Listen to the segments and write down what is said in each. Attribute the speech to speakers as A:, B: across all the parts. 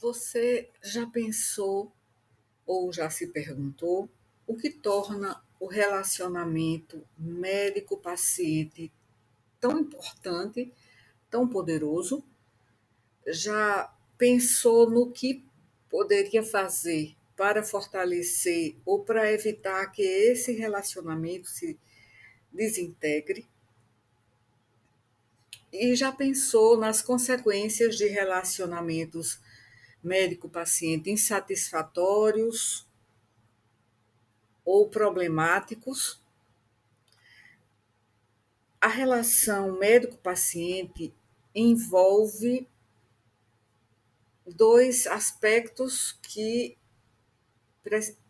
A: Você já pensou ou já se perguntou o que torna o relacionamento médico-paciente tão importante, tão poderoso? Já pensou no que poderia fazer para fortalecer ou para evitar que esse relacionamento se desintegre? E já pensou nas consequências de relacionamentos médico-paciente insatisfatórios ou problemáticos? A relação médico-paciente envolve dois aspectos que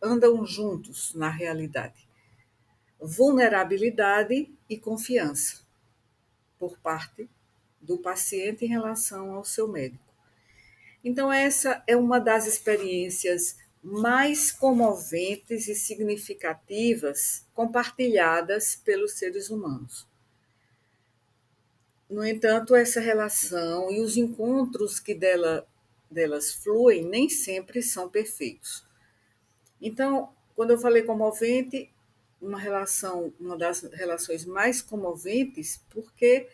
A: andam juntos na realidade: vulnerabilidade e confiança por parte do paciente em relação ao seu médico. Então, essa é uma das experiências mais comoventes e significativas compartilhadas pelos seres humanos. No entanto, essa relação e os encontros que delas fluem nem sempre são perfeitos. Então, quando eu falei comovente, uma das relações mais comoventes, porque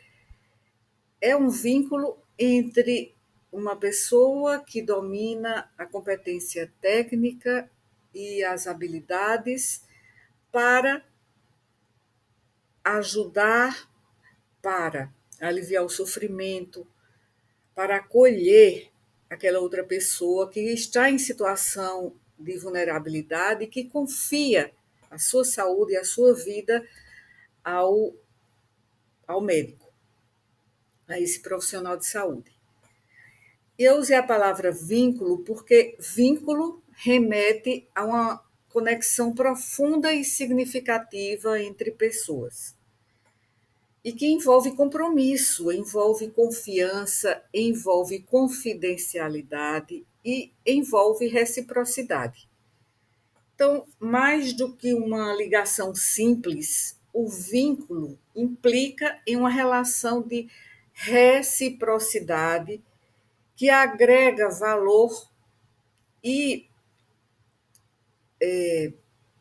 A: é um vínculo entre uma pessoa que domina a competência técnica e as habilidades para ajudar, para aliviar o sofrimento, para acolher aquela outra pessoa que está em situação de vulnerabilidade e que confia a sua saúde e a sua vida ao, ao médico, a esse profissional de saúde. Eu usei a palavra vínculo porque vínculo remete a uma conexão profunda e significativa entre pessoas. E que envolve compromisso, envolve confiança, envolve confidencialidade e envolve reciprocidade. Então, mais do que uma ligação simples, o vínculo implica em uma relação de reciprocidade que agrega valor e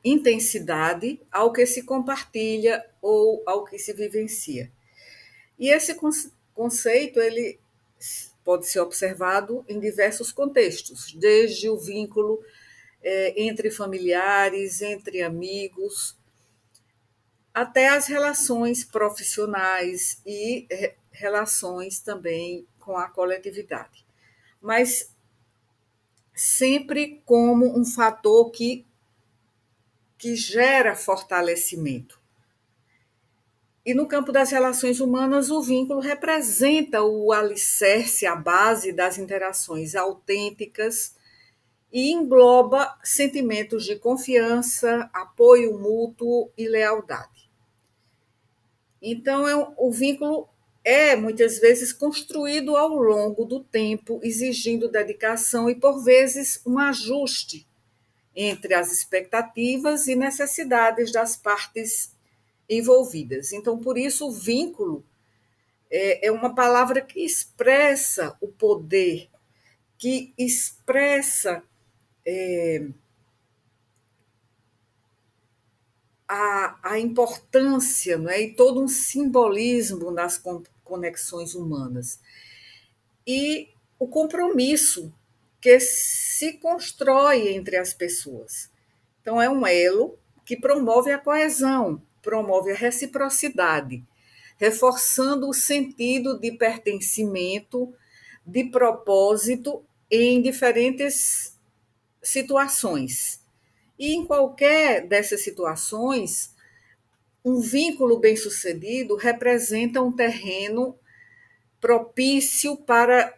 A: intensidade ao que se compartilha ou ao que se vivencia. E esse conceito ele pode ser observado em diversos contextos, desde o vínculo entre familiares, entre amigos, até as relações profissionais e relações também com a coletividade. Mas sempre como um fator que gera fortalecimento. E no campo das relações humanas, o vínculo representa o alicerce, a base das interações autênticas e engloba sentimentos de confiança, apoio mútuo e lealdade. Então, o vínculo é muitas vezes construído ao longo do tempo, exigindo dedicação e, por vezes, um ajuste entre as expectativas e necessidades das partes envolvidas. Então, por isso, o vínculo é uma palavra que expressa o poder, que expressa a importância, não é? E todo um simbolismo nas conexões humanas. E o compromisso que se constrói entre as pessoas. Então, é um elo que promove a coesão, promove a reciprocidade, reforçando o sentido de pertencimento, de propósito em diferentes situações. E em qualquer dessas situações, um vínculo bem-sucedido representa um terreno propício para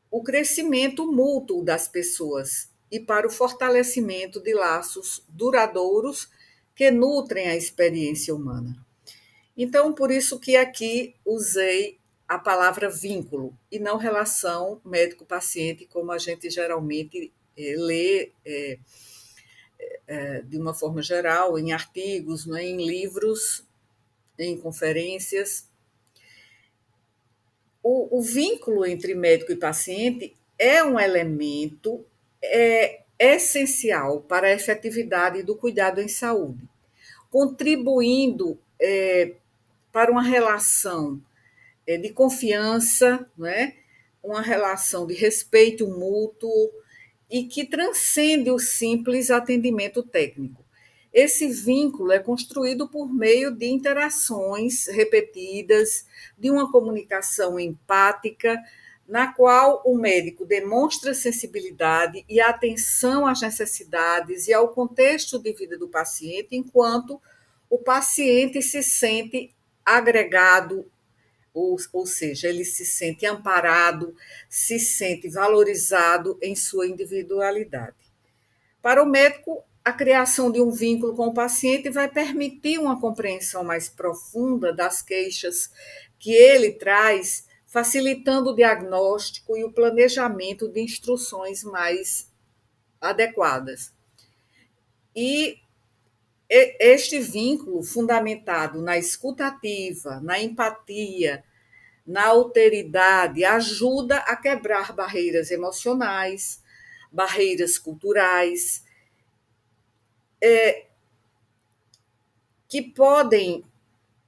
A: o crescimento mútuo das pessoas e para o fortalecimento de laços duradouros que nutrem a experiência humana. Então, por isso que aqui usei a palavra vínculo e não relação médico-paciente, como a gente geralmente lê de uma forma geral, em artigos, né, em livros, em conferências. O vínculo entre médico e paciente é um elemento essencial para a efetividade do cuidado em saúde, contribuindo para uma relação de confiança, não é? Uma relação de respeito mútuo e que transcende o simples atendimento técnico. Esse vínculo é construído por meio de interações repetidas, de uma comunicação empática, na qual o médico demonstra sensibilidade e atenção às necessidades e ao contexto de vida do paciente, enquanto o paciente se sente agregado, ou seja, ele se sente amparado, se sente valorizado em sua individualidade. Para o médico, a criação de um vínculo com o paciente vai permitir uma compreensão mais profunda das queixas que ele traz, facilitando o diagnóstico e o planejamento de instruções mais adequadas. E este vínculo, fundamentado na escutativa, na empatia, na alteridade, ajuda a quebrar barreiras emocionais, barreiras culturais, que podem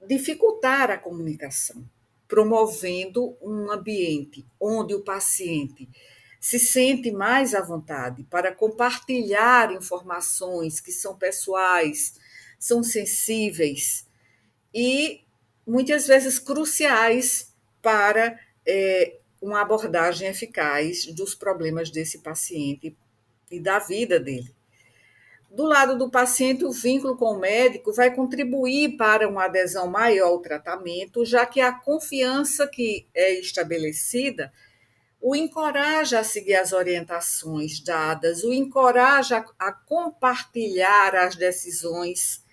A: dificultar a comunicação, promovendo um ambiente onde o paciente se sente mais à vontade para compartilhar informações que são pessoais, são sensíveis e muitas vezes cruciais para uma abordagem eficaz dos problemas desse paciente e da vida dele. Do lado do paciente, o vínculo com o médico vai contribuir para uma adesão maior ao tratamento, já que a confiança que é estabelecida o encoraja a seguir as orientações dadas, o encoraja a compartilhar as decisões,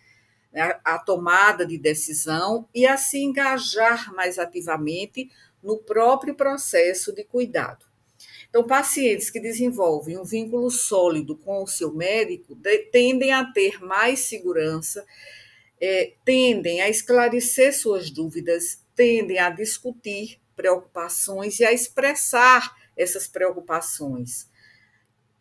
A: a tomada de decisão e a se engajar mais ativamente no próprio processo de cuidado. Então, pacientes que desenvolvem um vínculo sólido com o seu médico tendem a ter mais segurança, tendem a esclarecer suas dúvidas, tendem a discutir preocupações e a expressar essas preocupações,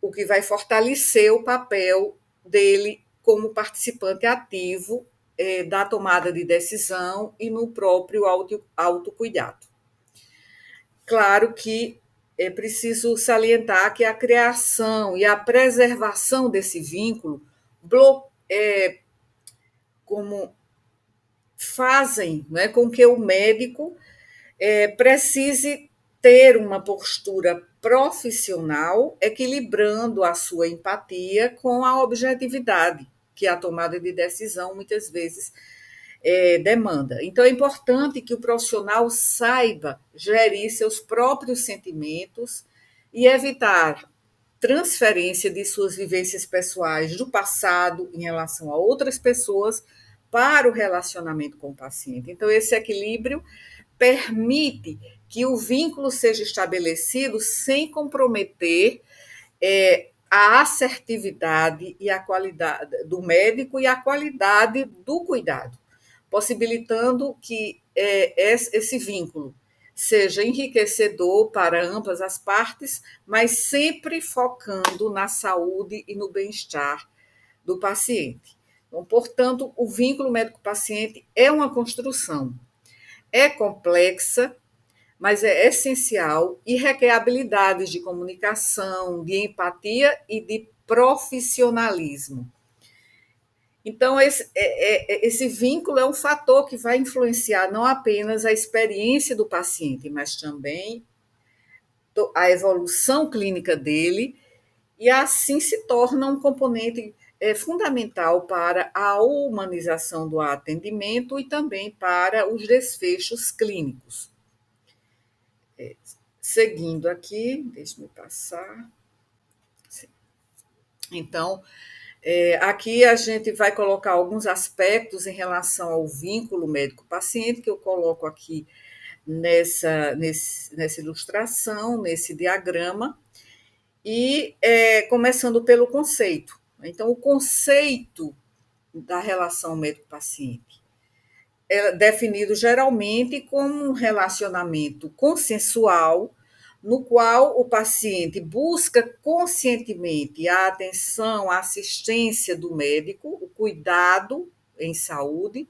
A: o que vai fortalecer o papel dele como participante ativo da tomada de decisão e no próprio autocuidado. Claro que é preciso salientar que a criação e a preservação desse vínculo como fazem, né, com que o médico precise ter uma postura profissional, equilibrando a sua empatia com a objetividade que a tomada de decisão muitas vezes demanda. Então, é importante que o profissional saiba gerir seus próprios sentimentos e evitar transferência de suas vivências pessoais do passado em relação a outras pessoas para o relacionamento com o paciente. Então, esse equilíbrio permite que o vínculo seja estabelecido sem comprometer a assertividade e a qualidade do médico e a qualidade do cuidado, possibilitando que esse vínculo seja enriquecedor para ambas as partes, mas sempre focando na saúde e no bem-estar do paciente. Então, portanto, o vínculo médico-paciente é uma construção, é complexa, mas é essencial e requer habilidades de comunicação, de empatia e de profissionalismo. Então, esse vínculo é um fator que vai influenciar não apenas a experiência do paciente, mas também a evolução clínica dele, e assim se torna um componente fundamental para a humanização do atendimento e também para os desfechos clínicos. Seguindo aqui, deixe-me passar. Sim. Então, aqui a gente vai colocar alguns aspectos em relação ao vínculo médico-paciente, que eu coloco aqui nessa ilustração, nesse diagrama, e começando pelo conceito. Então, o conceito da relação médico-paciente é definido geralmente como um relacionamento consensual, no qual o paciente busca conscientemente a atenção, a assistência do médico, o cuidado em saúde,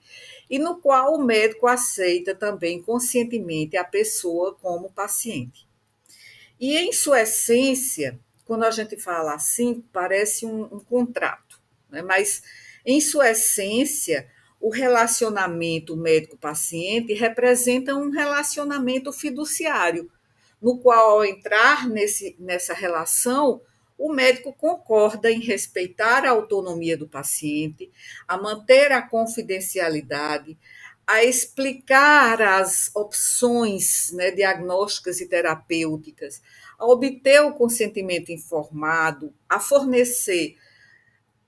A: e no qual o médico aceita também conscientemente a pessoa como paciente. E, em sua essência, quando a gente fala assim, parece um contrato, né? Mas, em sua essência, o relacionamento médico-paciente representa um relacionamento fiduciário, no qual, ao entrar nessa relação, o médico concorda em respeitar a autonomia do paciente, a manter a confidencialidade, a explicar as opções, né, diagnósticas e terapêuticas, a obter o consentimento informado, a fornecer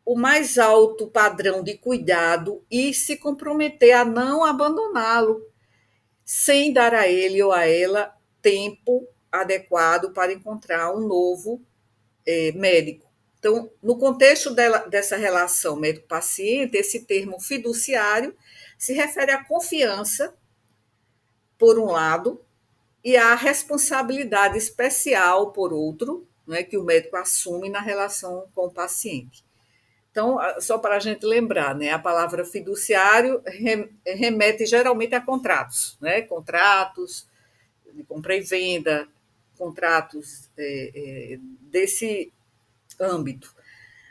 A: o mais alto padrão de cuidado e se comprometer a não abandoná-lo, sem dar a ele ou a ela tempo adequado para encontrar um novo médico. Então, no contexto dessa relação médico-paciente, esse termo fiduciário se refere à confiança, por um lado, e à responsabilidade especial, por outro, né, que o médico assume na relação com o paciente. Então, só para a gente lembrar, né, a palavra fiduciário remete geralmente a contratos, né, contratos de compra e venda, contratos desse âmbito.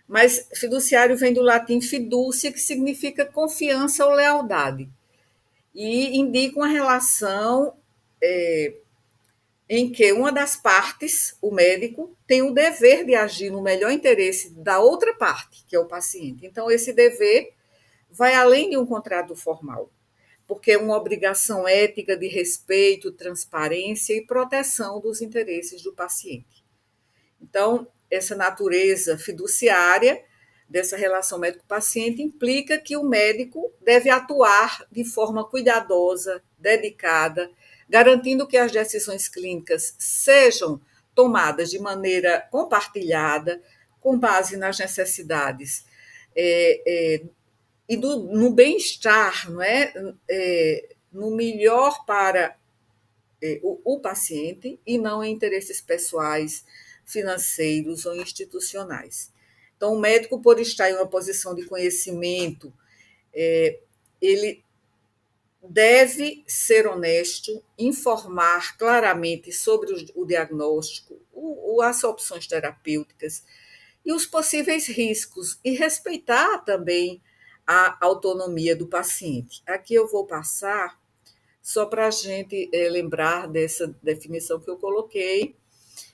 A: Mas fiduciário vem do latim fiducia, que significa confiança ou lealdade, e indica uma relação em que uma das partes, o médico, tem o dever de agir no melhor interesse da outra parte, que é o paciente. Então, esse dever vai além de um contrato formal, porque é uma obrigação ética de respeito, transparência e proteção dos interesses do paciente. Então, essa natureza fiduciária dessa relação médico-paciente implica que o médico deve atuar de forma cuidadosa, dedicada, garantindo que as decisões clínicas sejam tomadas de maneira compartilhada, com base nas necessidades e no bem-estar, não é? No melhor para o paciente e não em interesses pessoais, financeiros ou institucionais. Então, o médico, por estar em uma posição de conhecimento, ele deve ser honesto, informar claramente sobre o diagnóstico, as opções terapêuticas e os possíveis riscos, e respeitar também a autonomia do paciente. Aqui eu vou passar só para a gente lembrar dessa definição que eu coloquei,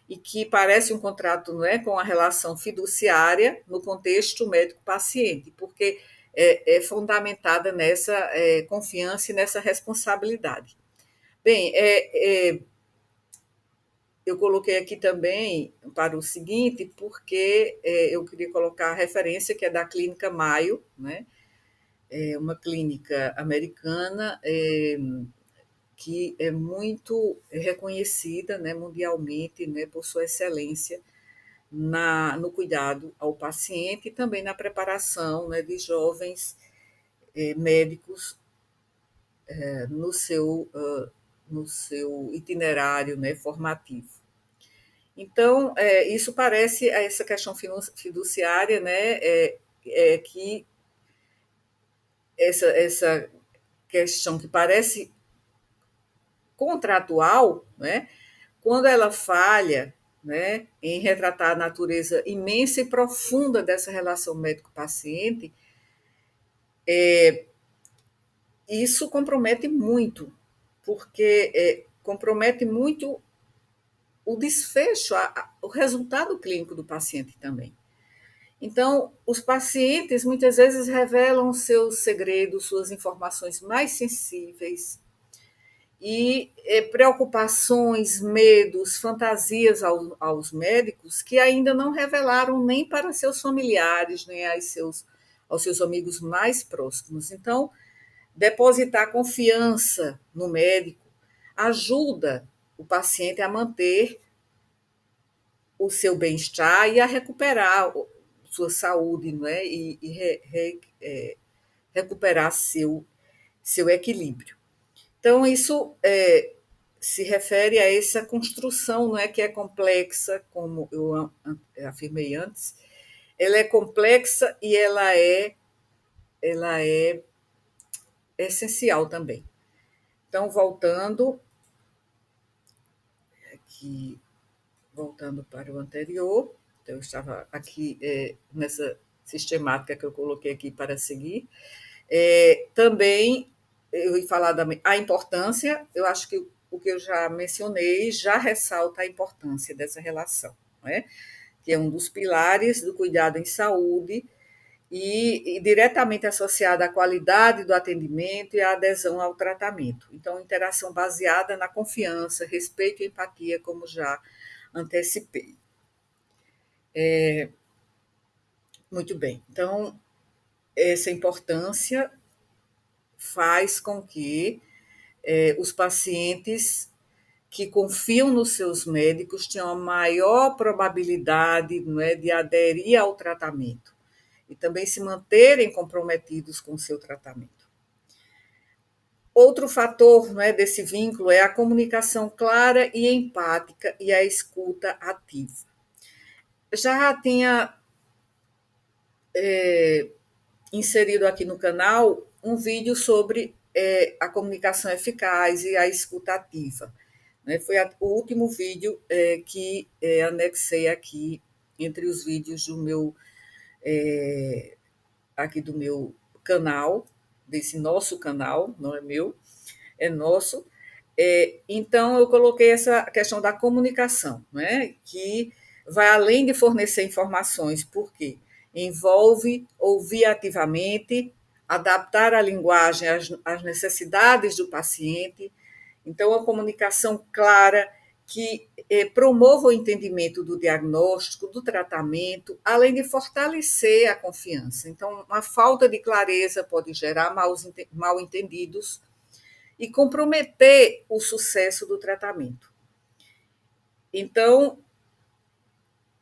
A: e que parece um contrato, não é, com a relação fiduciária no contexto médico-paciente, porque é fundamentada nessa confiança e nessa responsabilidade. Bem, eu coloquei aqui também para o seguinte, porque eu queria colocar a referência que é da Clínica Mayo, né? É uma clínica americana que é muito reconhecida, né, mundialmente, né, por sua excelência no cuidado ao paciente e também na preparação, né, de jovens médicos no seu itinerário, né, formativo. Então, isso parece, essa questão fiduciária, né, que essa questão que parece contratual, né, quando ela falha, né, em retratar a natureza imensa e profunda dessa relação médico-paciente, isso compromete muito, porque compromete muito o desfecho, o resultado clínico do paciente também. Então, os pacientes muitas vezes revelam seus segredos, suas informações mais sensíveis, e preocupações, medos, fantasias aos médicos que ainda não revelaram nem para seus familiares, nem aos seus amigos mais próximos. Então, depositar confiança no médico ajuda o paciente a manter o seu bem-estar e a recuperar sua saúde, não é? Recuperar seu equilíbrio. Então, isso se refere a essa construção, não é, que é complexa, como eu afirmei antes. Ela é complexa e ela é essencial também. Então, aqui, voltando para o anterior, então eu estava aqui nessa sistemática que eu coloquei aqui para seguir. Também eu ia falar a importância, eu acho que o que eu já mencionei já ressalta a importância dessa relação, né? Que é um dos pilares do cuidado em saúde e diretamente associada à qualidade do atendimento e à adesão ao tratamento. Então, interação baseada na confiança, respeito e empatia, como já antecipei. Muito bem. Então, essa importância faz com que os pacientes que confiam nos seus médicos tenham a maior probabilidade, não é, de aderir ao tratamento e também se manterem comprometidos com o seu tratamento. Outro fator, não é, desse vínculo é a comunicação clara e empática e a escuta ativa. Já tinha inserido aqui no canal um vídeo sobre a comunicação eficaz e a escuta ativa. Né? Foi o último vídeo que anexei aqui entre os vídeos aqui do meu canal, desse nosso canal, não é meu, é nosso. Então, eu coloquei essa questão da comunicação, né? Que vai além de fornecer informações, porque envolve ouvir ativamente, adaptar a linguagem às necessidades do paciente. Então, a comunicação clara que promova o entendimento do diagnóstico, do tratamento, além de fortalecer a confiança. Então, uma falta de clareza pode gerar mal entendidos e comprometer o sucesso do tratamento. Então,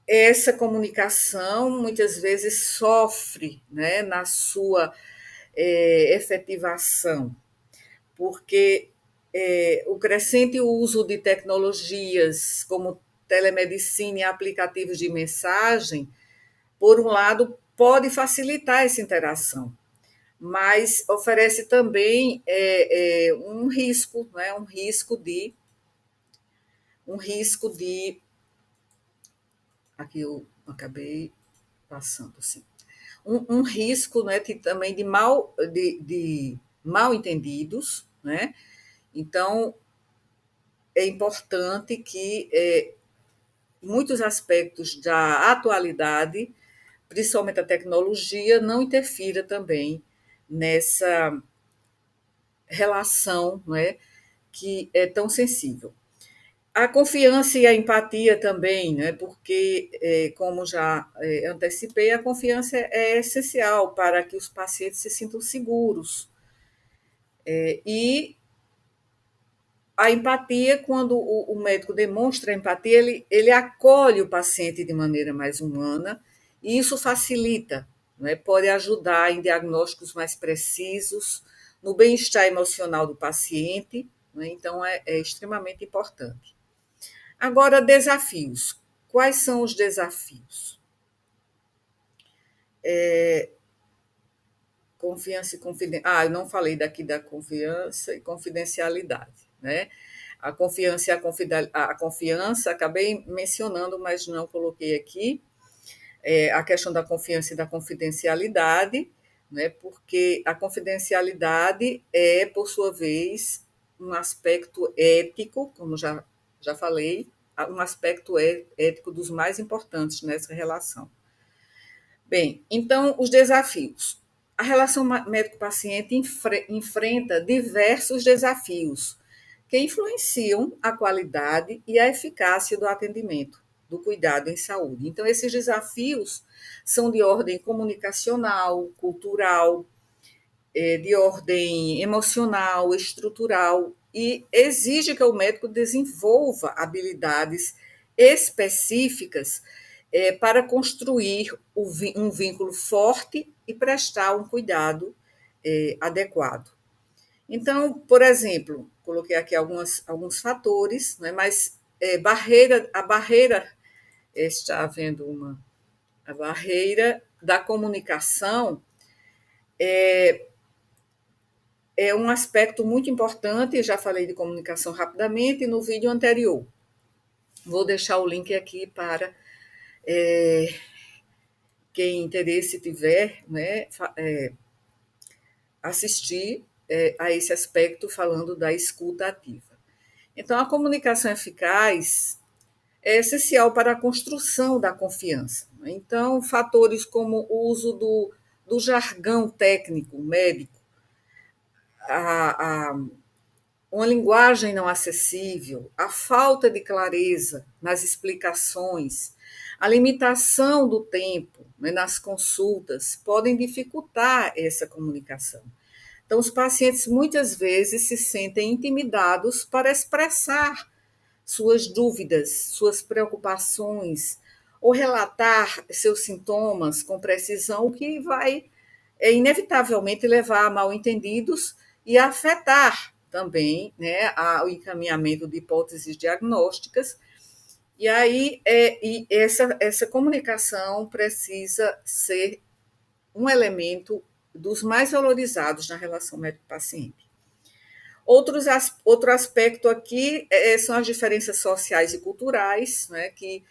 A: essa comunicação muitas vezes sofre, né, na sua efetivação, porque o crescente uso de tecnologias como telemedicina e aplicativos de mensagem, por um lado, pode facilitar essa interação, mas oferece também um risco, né, um risco de aqui eu acabei passando assim, um risco, né, também de mal entendidos, né? Então é importante que muitos aspectos da atualidade, principalmente a tecnologia, não interfira também nessa relação, não é, que é tão sensível. A confiança e a empatia também, né? Porque, como já antecipei, a confiança é essencial para que os pacientes se sintam seguros. E a empatia, quando o médico demonstra empatia, ele acolhe o paciente de maneira mais humana, e isso facilita, né? Pode ajudar em diagnósticos mais precisos, no bem-estar emocional do paciente, né? Então, é extremamente importante. Agora, desafios. Quais são os desafios? Confiança e confidencialidade. Eu não falei daqui da confiança e confidencialidade, né? A confiança e a confiança, acabei mencionando, mas não coloquei aqui, a questão da confiança e da confidencialidade, né? Porque a confidencialidade é, por sua vez, um aspecto ético, como já falei, um aspecto ético dos mais importantes nessa relação. Bem, então, os desafios. A relação médico-paciente enfrenta diversos desafios que influenciam a qualidade e a eficácia do atendimento, do cuidado em saúde. Então, esses desafios são de ordem comunicacional, cultural, de ordem emocional, estrutural, e exige que o médico desenvolva habilidades específicas para construir um vínculo forte e prestar um cuidado adequado. Então, por exemplo, coloquei aqui alguns fatores, né, mas a barreira, está havendo a barreira da comunicação é um aspecto muito importante, já falei de comunicação rapidamente no vídeo anterior. Vou deixar o link aqui para quem interesse tiver, né, assistir a esse aspecto falando da escuta ativa. Então, a comunicação eficaz é essencial para a construção da confiança. Então, fatores como o uso do jargão técnico médico, a, a, uma linguagem não acessível, a falta de clareza nas explicações, a limitação do tempo, né, nas consultas, podem dificultar essa comunicação. Então, os pacientes muitas vezes se sentem intimidados para expressar suas dúvidas, suas preocupações, ou relatar seus sintomas com precisão, o que vai inevitavelmente levar a mal-entendidos e a afetar também, né, o encaminhamento de hipóteses diagnósticas. E aí essa comunicação precisa ser um elemento dos mais valorizados na relação médico-paciente. Outro aspecto aqui são as diferenças sociais e culturais, né, que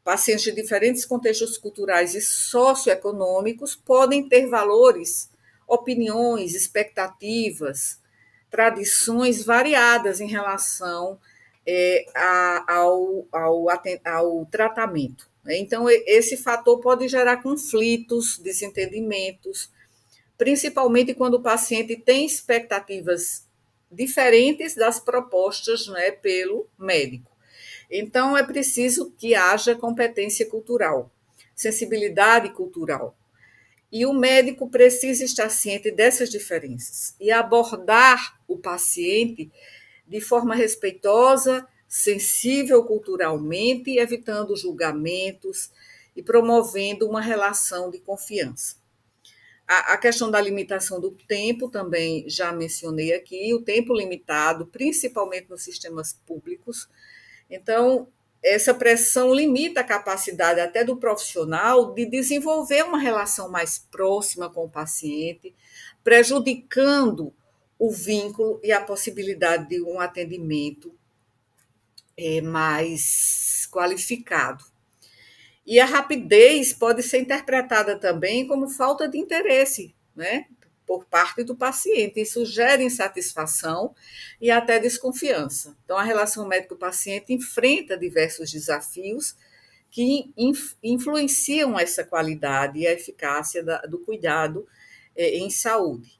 A: pacientes de diferentes contextos culturais e socioeconômicos podem ter valores, opiniões, expectativas, tradições variadas em relação ao tratamento. Então, esse fator pode gerar conflitos, desentendimentos, principalmente quando o paciente tem expectativas diferentes das propostas, né, pelo médico. Então, é preciso que haja competência cultural, sensibilidade cultural. E o médico precisa estar ciente dessas diferenças e abordar o paciente de forma respeitosa, sensível culturalmente, evitando julgamentos e promovendo uma relação de confiança. A questão da limitação do tempo também já mencionei aqui, o tempo limitado, principalmente nos sistemas públicos. Então, essa pressão limita a capacidade até do profissional de desenvolver uma relação mais próxima com o paciente, prejudicando o vínculo e a possibilidade de um atendimento mais qualificado. E a rapidez pode ser interpretada também como falta de interesse, né, por parte do paciente. Isso gera insatisfação e até desconfiança. Então, a relação médico-paciente enfrenta diversos desafios que influenciam essa qualidade e a eficácia do cuidado em saúde.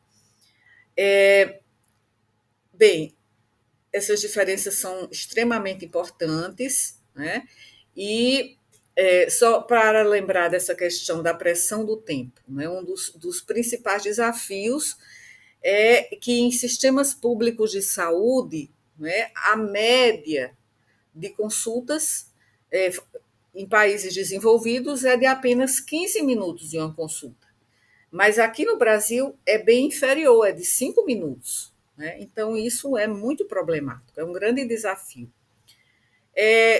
A: Bem, essas diferenças são extremamente importantes, né? E só para lembrar dessa questão da pressão do tempo, né? Um dos principais desafios é que em sistemas públicos de saúde, né, a média de consultas em países desenvolvidos é de apenas 15 minutos em uma consulta. Mas aqui no Brasil é bem inferior, é de 5 minutos. Né? Então, isso é muito problemático, é um grande desafio.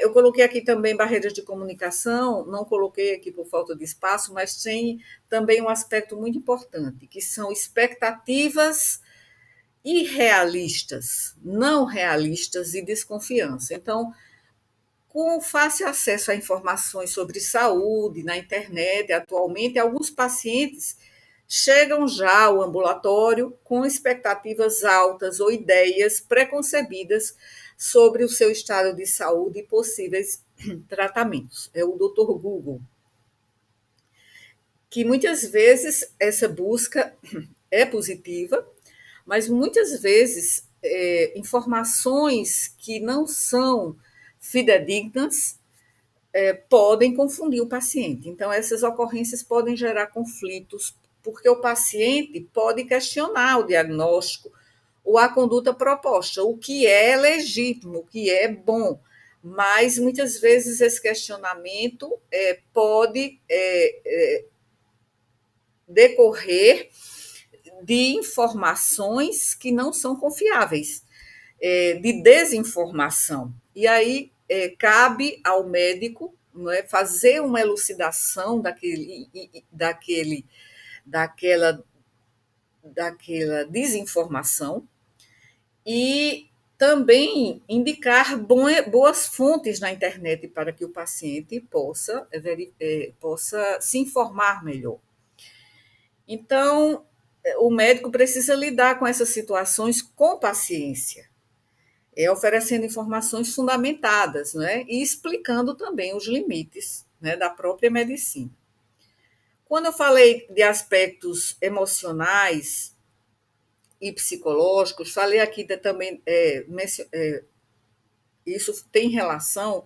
A: Eu coloquei aqui também barreiras de comunicação, não coloquei aqui por falta de espaço, mas tem também um aspecto muito importante, que são expectativas irrealistas, não realistas e desconfiança. Então, com o fácil acesso a informações sobre saúde na internet, atualmente, alguns pacientes chegam já ao ambulatório com expectativas altas ou ideias preconcebidas sobre o seu estado de saúde e possíveis tratamentos. É o Dr. Google. Que muitas vezes essa busca é positiva, mas muitas vezes informações que não são fidedignas podem confundir o paciente. Então, essas ocorrências podem gerar conflitos, porque o paciente pode questionar o diagnóstico ou a conduta proposta, o que é legítimo, o que é bom, mas muitas vezes esse questionamento pode decorrer de informações que não são confiáveis, de desinformação. E aí cabe ao médico, não é, fazer uma elucidação daquela, daquela desinformação e também indicar boas fontes na internet para que o paciente possa se informar melhor. Então, o médico precisa lidar com essas situações com paciência, oferecendo informações fundamentadas, né, e explicando também os limites, né, da própria medicina. Quando eu falei de aspectos emocionais e psicológicos, falei aqui também, isso tem relação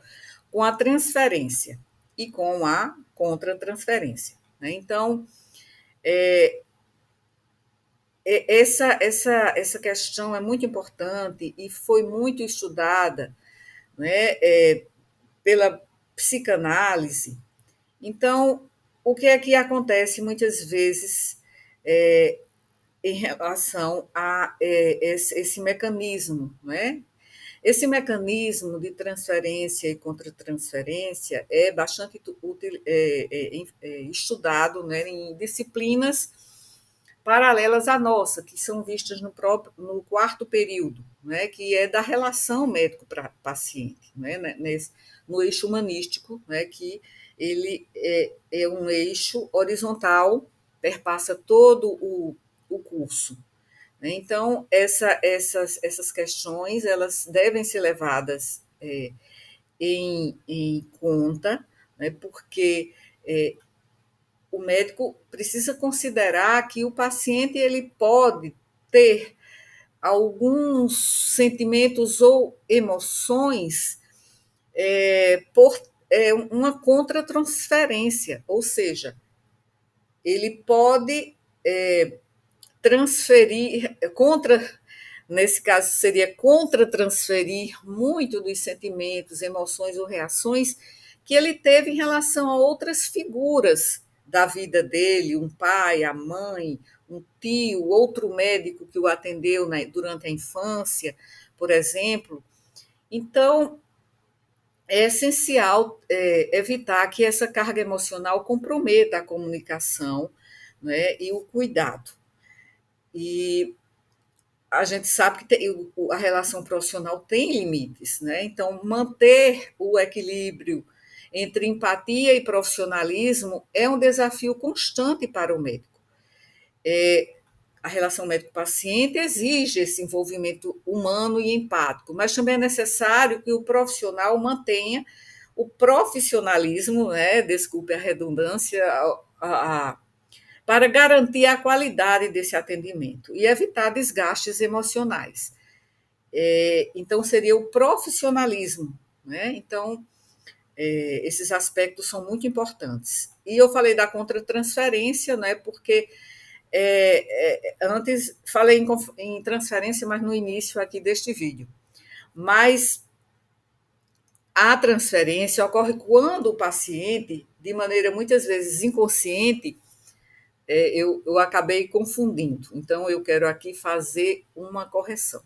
A: com a transferência e com a contratransferência, né? Então, essa questão é muito importante e foi muito estudada, né, pela psicanálise. Então, o que é que acontece muitas vezes em relação a esse mecanismo, né? Esse mecanismo de transferência e contratransferência é bastante estudado, né, em disciplinas paralelas à nossa, que são vistas no quarto período, né, que é da relação médico-paciente, né, no eixo humanístico, né, que ele é um eixo horizontal, perpassa todo o curso. Então, essas questões elas devem ser levadas em conta, né, porque o médico precisa considerar que o paciente ele pode ter alguns sentimentos ou emoções por uma contratransferência, ou seja, ele pode transferir, nesse caso seria contratransferir muito dos sentimentos, emoções ou reações que ele teve em relação a outras figuras da vida dele, um pai, a mãe, um tio, outro médico que o atendeu durante a infância, por exemplo. Então, é essencial evitar que essa carga emocional comprometa a comunicação, né, e o cuidado. E a gente sabe que a relação profissional tem limites, né? Então, manter o equilíbrio entre empatia e profissionalismo é um desafio constante para o médico. A relação médico-paciente exige esse envolvimento humano e empático, mas também é necessário que o profissional mantenha o profissionalismo, né? Desculpe a redundância, para garantir a qualidade desse atendimento e evitar desgastes emocionais. Então, seria o profissionalismo, né? Então, esses aspectos são muito importantes. E eu falei da contratransferência, né? Porque antes falei em transferência, mas no início aqui deste vídeo. Mas a transferência ocorre quando o paciente, de maneira muitas vezes inconsciente, eu acabei confundindo. Então, eu quero aqui fazer uma correção.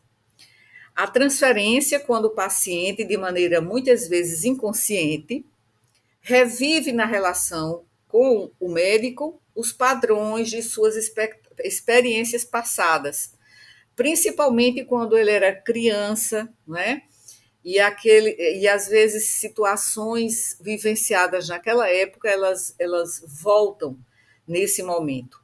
A: A transferência, quando o paciente, de maneira muitas vezes inconsciente, revive na relação com o médico os padrões de suas experiências passadas, principalmente quando ele era criança, né? E às vezes situações vivenciadas naquela época, elas voltam nesse momento.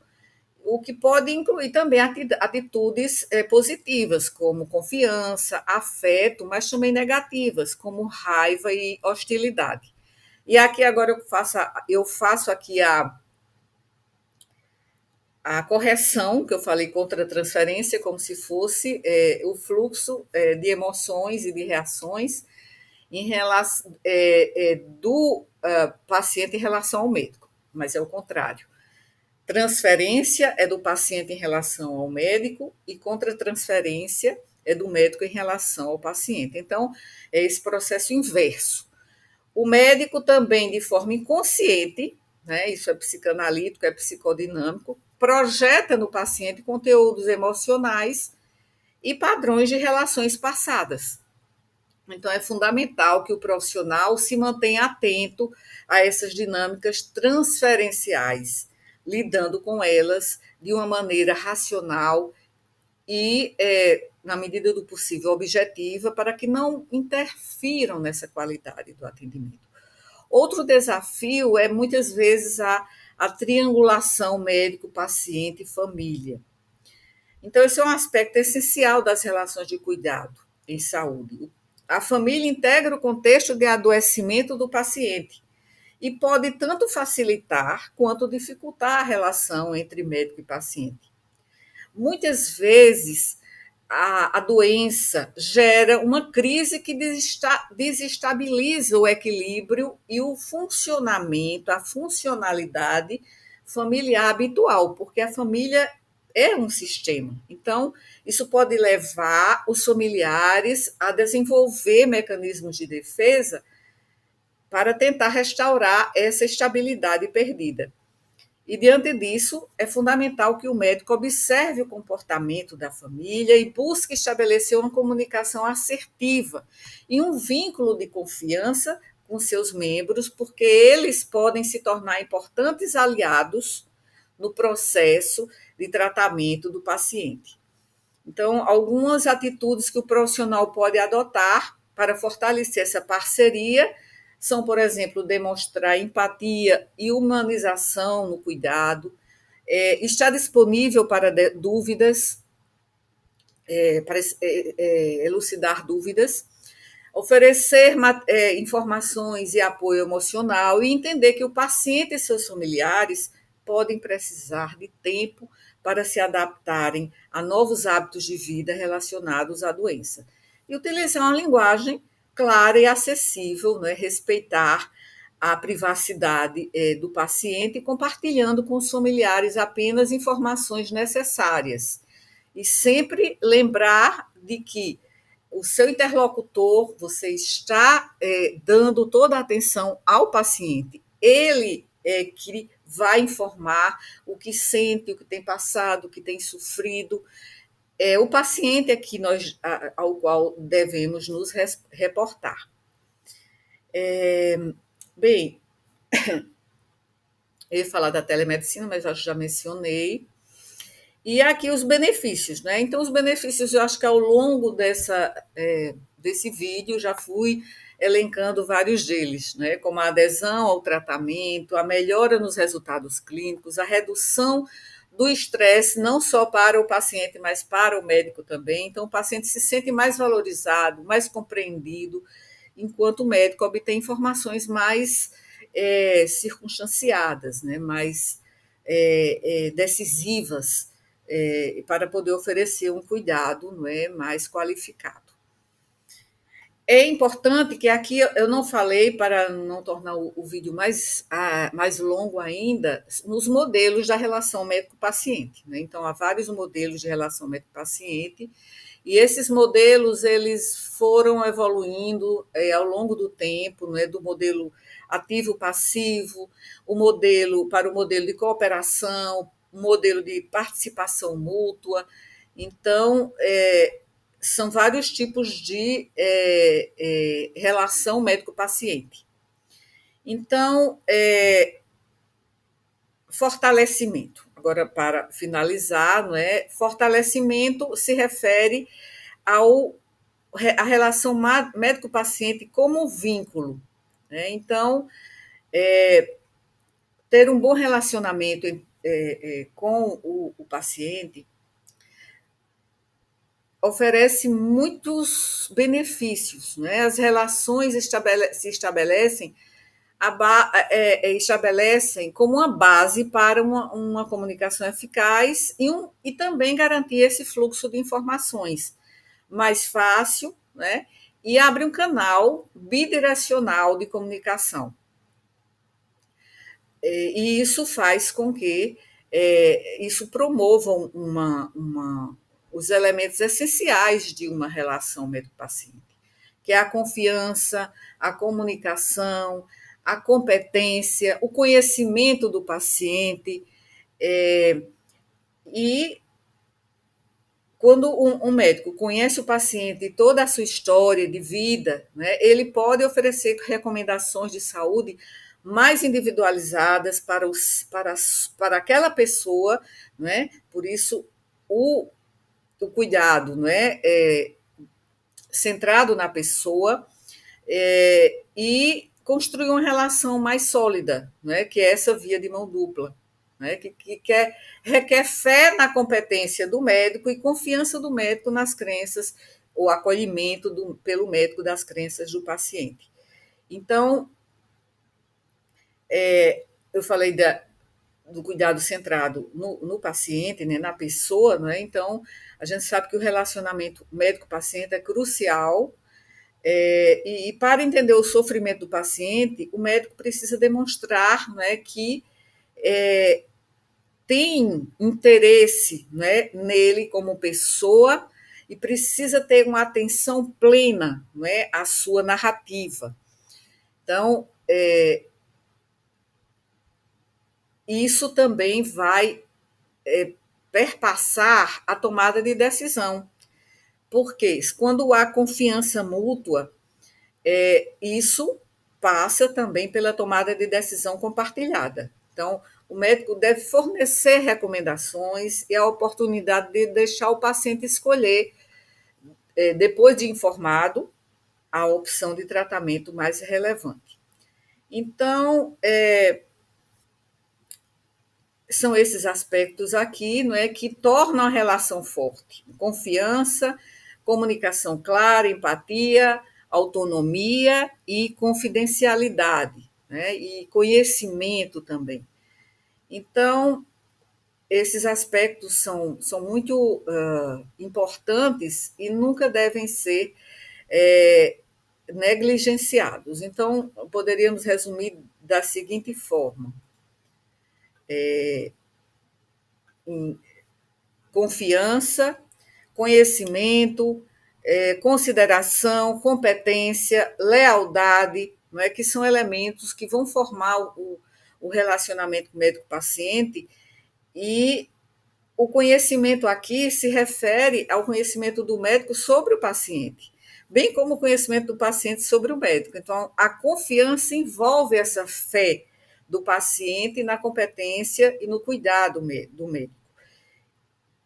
A: O que pode incluir também atitudes positivas, como confiança, afeto, mas também negativas, como raiva e hostilidade. E aqui agora eu faço aqui a correção, que eu falei contra a transferência, como se fosse o fluxo de emoções e de reações em relação, do paciente em relação ao médico, mas é o contrário. Transferência é do paciente em relação ao médico e contratransferência é do médico em relação ao paciente. Então, é esse processo inverso. O médico também, de forma inconsciente, né, isso é psicanalítico, é psicodinâmico, projeta no paciente conteúdos emocionais e padrões de relações passadas. Então, é fundamental que o profissional se mantenha atento a essas dinâmicas transferenciais, lidando com elas de uma maneira racional e, na medida do possível, objetiva, para que não interfiram nessa qualidade do atendimento. Outro desafio é, muitas vezes, a triangulação médico-paciente e família. Então, esse é um aspecto essencial das relações de cuidado em saúde. A família integra o contexto de adoecimento do paciente e pode tanto facilitar quanto dificultar a relação entre médico e paciente. Muitas vezes, a doença gera uma crise que desestabiliza o equilíbrio e o funcionamento, a funcionalidade familiar habitual, porque a família é um sistema. Então, isso pode levar os familiares a desenvolver mecanismos de defesa para tentar restaurar essa estabilidade perdida. E, diante disso, é fundamental que o médico observe o comportamento da família e busque estabelecer uma comunicação assertiva e um vínculo de confiança com seus membros, porque eles podem se tornar importantes aliados no processo de tratamento do paciente. Então, algumas atitudes que o profissional pode adotar para fortalecer essa parceria são, por exemplo, demonstrar empatia e humanização no cuidado, estar disponível para dúvidas, para elucidar dúvidas, oferecer informações e apoio emocional e entender que o paciente e seus familiares podem precisar de tempo para se adaptarem a novos hábitos de vida relacionados à doença. E utilizar uma linguagem clara e acessível, né? Respeitar a privacidade do paciente, compartilhando com os familiares apenas informações necessárias. E sempre lembrar de que o seu interlocutor, você está dando toda a atenção ao paciente. Ele é que vai informar o que sente, o que tem passado, o que tem sofrido. O paciente é que ao qual devemos nos reportar. Bem, eu ia falar da telemedicina, mas acho que já mencionei. E aqui os benefícios, né? Então, os benefícios, eu acho que ao longo desse vídeo já fui elencando vários deles, né? Como a adesão ao tratamento, a melhora nos resultados clínicos, a redução do estresse, não só para o paciente, mas para o médico também. Então, o paciente se sente mais valorizado, mais compreendido, enquanto o médico obtém informações mais circunstanciadas, né? Mais decisivas, para poder oferecer um cuidado, não é, mais qualificado. É importante que aqui eu não falei, para não tornar o vídeo mais longo ainda, nos modelos da relação médico-paciente, né? Então, há vários modelos de relação médico-paciente, e esses modelos eles foram evoluindo ao longo do tempo, né? Do modelo ativo-passivo, para o modelo de cooperação, o modelo de participação mútua. Então, são vários tipos de relação médico-paciente. Então, fortalecimento. Agora, para finalizar, não é? Fortalecimento se refere à relação médico-paciente como vínculo, né? Então, ter um bom relacionamento com o paciente oferece muitos benefícios, né? As relações se estabelecem como uma base para uma comunicação eficaz e também garantir esse fluxo de informações mais fácil, né? E abre um canal bidirecional de comunicação. E isso faz com que isso promova os elementos essenciais de uma relação médico-paciente, que é a confiança, a comunicação, a competência, o conhecimento do paciente, E quando um médico conhece o paciente e toda a sua história de vida, né, ele pode oferecer recomendações de saúde mais individualizadas para aquela pessoa, né? Por isso, o, o cuidado, né, centrado na pessoa, e construir uma relação mais sólida, né, que é essa via de mão dupla, né, requer fé na competência do médico e confiança do médico nas crenças, o acolhimento pelo médico das crenças do paciente. Então, eu falei do cuidado centrado no paciente, né, na pessoa, né? Então, a gente sabe que o relacionamento médico-paciente é crucial. E para entender o sofrimento do paciente, o médico precisa demonstrar, né, que tem interesse, né, nele como pessoa e precisa ter uma atenção plena, né, à sua narrativa. Então, isso também vai perpassar a tomada de decisão, porque quando há confiança mútua, isso passa também pela tomada de decisão compartilhada. Então, o médico deve fornecer recomendações e a oportunidade de deixar o paciente escolher, depois de informado, a opção de tratamento mais relevante. Então, são esses aspectos aqui, não é, que tornam a relação forte: confiança, comunicação clara, empatia, autonomia e confidencialidade, né, e conhecimento também. Então, esses aspectos são muito importantes e nunca devem ser negligenciados. Então, poderíamos resumir da seguinte forma: confiança, conhecimento, consideração, competência, lealdade, não é, que são elementos que vão formar o relacionamento médico-paciente. E o conhecimento aqui se refere ao conhecimento do médico sobre o paciente, bem como o conhecimento do paciente sobre o médico. Então, a confiança envolve essa fé do paciente na competência e no cuidado do médico.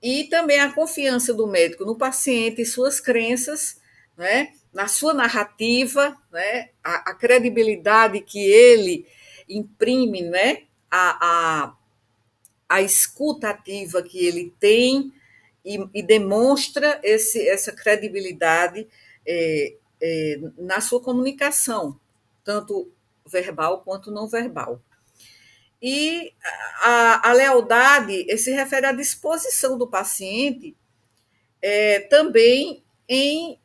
A: E também a confiança do médico no paciente e suas crenças, né, na sua narrativa, né, a credibilidade que ele imprime, né, a escuta ativa que ele tem e demonstra essa credibilidade na sua comunicação, tanto verbal quanto não verbal. E a lealdade se refere à disposição do paciente também em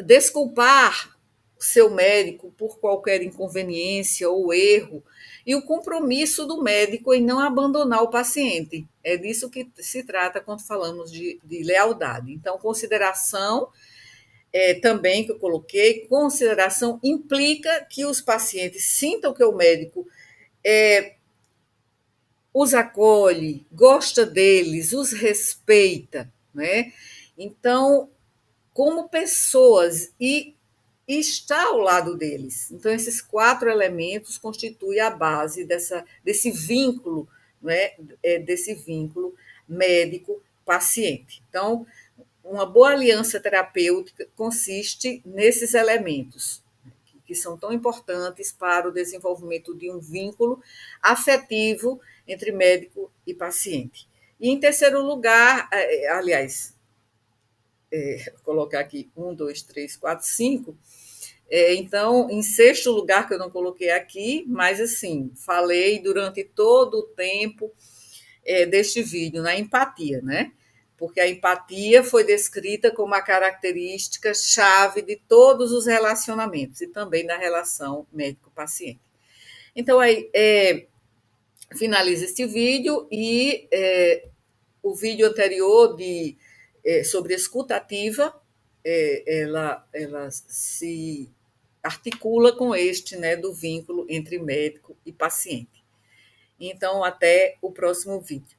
A: desculpar seu médico por qualquer inconveniência ou erro, e o compromisso do médico em não abandonar o paciente. É disso que se trata quando falamos de lealdade. Então, consideração, também que eu coloquei, consideração implica que os pacientes sintam que o médico os acolhe, gosta deles, os respeita, né? Então, como pessoas e está ao lado deles. Então, esses 4 elementos constituem a base desse vínculo, né? Desse vínculo médico-paciente. Então, uma boa aliança terapêutica consiste nesses elementos, que são tão importantes para o desenvolvimento de um vínculo afetivo entre médico e paciente. E, em terceiro lugar, aliás, vou colocar aqui 1, 2, 3, 4, 5. Então, em sexto lugar, que eu não coloquei aqui, mas assim, falei durante todo o tempo deste vídeo, na empatia, né? Porque a empatia foi descrita como a característica chave de todos os relacionamentos e também da relação médico-paciente. Então, aí, finaliza este vídeo e o vídeo anterior sobre escuta ativa, ela se articula com este, né, do vínculo entre médico e paciente. Então, até o próximo vídeo.